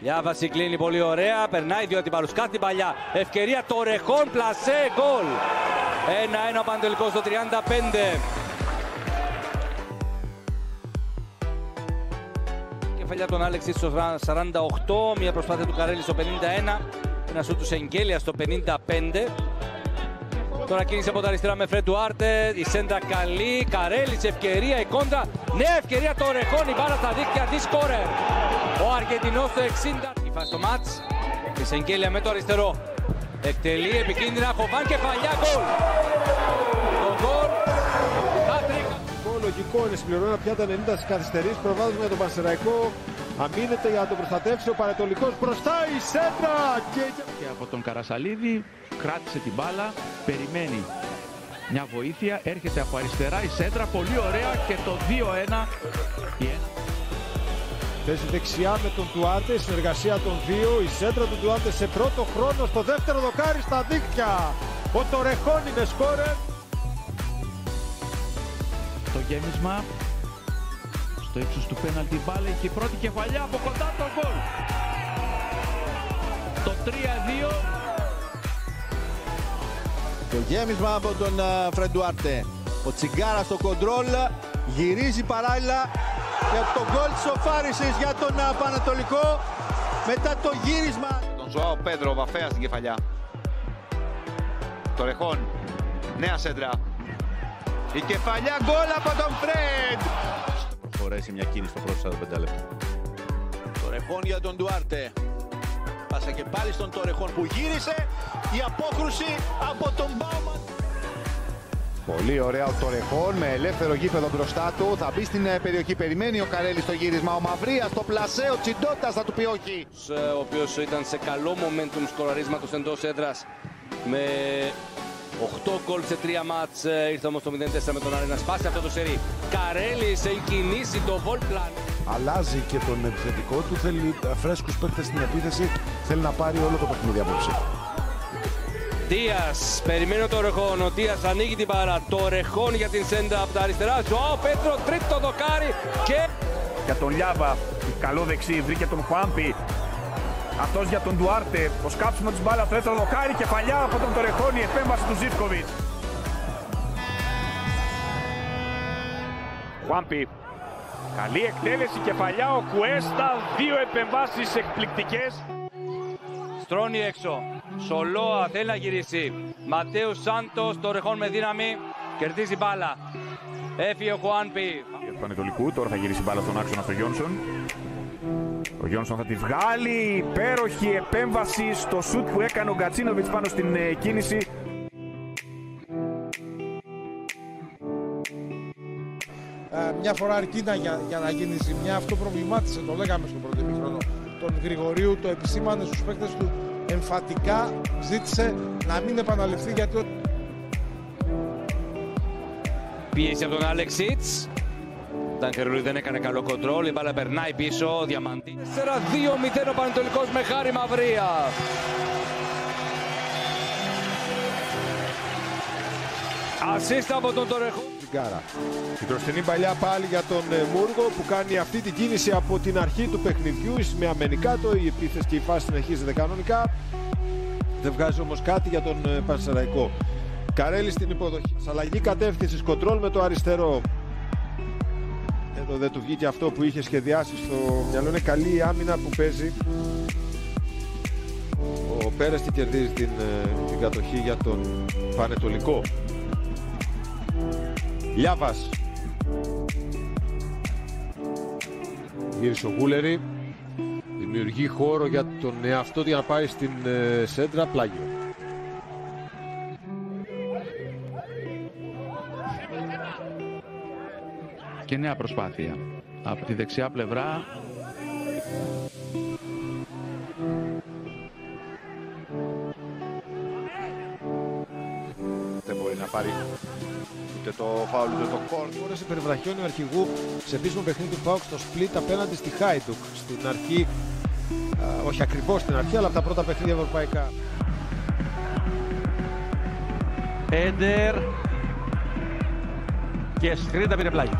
Λιάβαση κλείνει πολύ ωραία, περνάει διότι παρουσκά την παλιά. Ευκαιρία το Ρεχόν, πλασέ, γκολ. 1-1 ο Πανετολικός στο 35. Κεφαλιά τον Άλεξη στο 48, μια προσπάθεια του Καρέλη στο 51. Ένα σου του Σεγγέλια στο 55. Τώρα κίνηση από τα αριστερά με Φρεντ Ντουάρτε. Η σέντρα καλή. Καρέλης ευκαιρία, η κόντρα. Νέα ευκαιρία το Ρεχόν. Η μπάλα στα δίκτυα τη σκόρερ. Ο Αργεντινός στο 60. Η φάση στο μάτς. Η Σεγγέλια με το αριστερό. Εκτελεί επικίνδυνα. Χοβάν κεφαλιά. Γκολ. Το γκολ. Λογικό είναι συμπληρωμένα πια τα 90 της καθυστερής. Προβάδισμα για τον Πανσεραϊκό. Αμήνεται για να τον προστατεύσει ο Πανετολικός. Μπροστά η σέντρα. Και από τον Καρασαλίδη κράτησε την μπάλα. Περιμένει μια βοήθεια. Έρχεται από αριστερά η σέντρα. Πολύ ωραία και το 2-1. Παίζει δεξιά με τον Ντουάρτε. Συνεργασία των δύο. Η σέντρα του Ντουάρτε σε πρώτο χρόνο. Στο δεύτερο δοκάρι στα δίκτυα. Ο Τορεχόν είναι σκόρερ. Το γέμισμα στο ύψος του πέναλτι μπάλα και η πρώτη κεφαλιά από κοντά το γκολ. Το 3-2. Το γέμισμα από τον Φρεντ Ντουάρτε. Ο Τσιγκάρα στο κοντρόλ, γυρίζει παράλληλα και το γκολ της οφάρισης για τον Πανετολικό μετά το γύρισμα. Τον Ζωάο Πέντρο, Βαφέα στην κεφαλιά. Το Ρεχόν, νέα σέντρα. Η κεφαλιά γκολ από τον Φρεντ. Φορέσει μια κίνηση στο πρώτο 45 λεπτό. Το Ρεχόν για τον Ντουάρτε. Πάσα και πάλι στον Τορεχόν που γύρισε. Η απόκρουση από τον Μπάουμαν. Πολύ ωραία ο Τορεχόν με ελεύθερο γήπεδο μπροστά του. Θα μπει στην περιοχή. Περιμένει ο Καρέλης στο γύρισμα. Ο Μαυρίας στο πλασέ. Ο Τσιντότας θα του πει όχι. Ο οποίος ήταν σε καλό momentum σκοραρίσματος εντός έδρας με 8 γκολ σε 3 μάτς. Ήρθε όμως το 0-4 με τον Άρη να σπάσει αυτό το σερί. Καρέλης έχει κινήσει το βολπλάν. Αλλάζει και τον επιθετικό του. Θέλει φρέσκους παίκτες στην επίθεση. Θέλει να πάρει όλο το παιχνίδι απόψε. Δίας, περιμένει το Ρεχόν. Ο Δίας ανοίγει την παρά. Το Ρεχόν για την σέντα από τα αριστερά. Ζωάο Πέτρο, τρίτο δοκάρι και... Για τον Λιάβα, καλό δεξί, βρήκε τον Χουάμπι. Αυτός για τον Ντουάρτε, το σκάψιμο της μπάλας στο δεύτερο δοκάρι, κεφαλιά από τον Τορεχόν, η επέμβαση του Ζίβκοβιτς. Χουάμπι, καλή εκτέλεση, κεφαλιά, ο Κουέστα, δύο επεμβάσεις εκπληκτικές. Στρώνει έξω, Σολόα θέλει να γυρίσει. Ματέους Σάντος, Τορεχόν με δύναμη, κερδίζει μπάλα. Έφυγε ο Χουάνπι. Του Πανετολικού, τώρα θα γυρίσει μπάλα στον άξονα στο Γιόνσον. Ο Γιόνσον θα τη βγάλει, υπέροχη επέμβαση στο σουτ που έκανε ο Γκατσίνοβιτς πάνω στην κίνηση. Μια φορά αρκεί για να γίνει ζημιά. Αυτό προβλημάτισε, το λέγαμε στο πρώτο ημίχρονο. Τον Γρηγορίου το επισήμανε στους παίκτες του εμφατικά. Ζήτησε να μην επαναληφθεί γιατί... Πίεση από τον Αλεξίτς. Τανκερούλη δεν έκανε καλό κοντρόλ, η μπάλα περνάει πίσω, Διαμαντή. 4-2-0 ο Πανετολικός με Χάρη Μαυρία. Ασίστα από τον Τορεχόν. Η μπροστινή παλιά πάλι για τον Μούργο που κάνει αυτή την κίνηση από την αρχή του παιχνιδιού με αμενικάτο. Η επίθεση και η φάση συνεχίζεται κανονικά. Δεν βγάζει όμως κάτι για τον Πανσεραϊκό. Καρέλη στην υποδοχή. Αλλαγή κατεύθυνσης, κοντρόλ με το αριστερό. Εδώ δεν του βγήκε αυτό που είχε σχεδιάσει στο μυαλό. Είναι καλή η άμυνα που παίζει. Ο Πέρες τη κερδίζει την κατοχή για τον Πανετολικό. Λιάβας. Γύρισε ο Γούλερη. Δημιουργεί χώρο για τον εαυτό για να πάει στην σέντρα. Πλάγιο. Και νέα προσπάθεια από τη δεξιά πλευρά. Δεν μπορεί να πάρει ούτε το φάουλ ούτε το κόρ. Φορές υπερβραχιώνει ο αρχηγού σε επίσημο παιχνίδι του ΠΑΟΚ στο Σπλίτ απέναντι στη Χάιντουκ. Στην αρχή, όχι ακριβώς στην αρχή, αλλά από τα πρώτα παιχνίδια ευρωπαϊκά. Έντερ και Σκρίντα πήρε πλάγιο.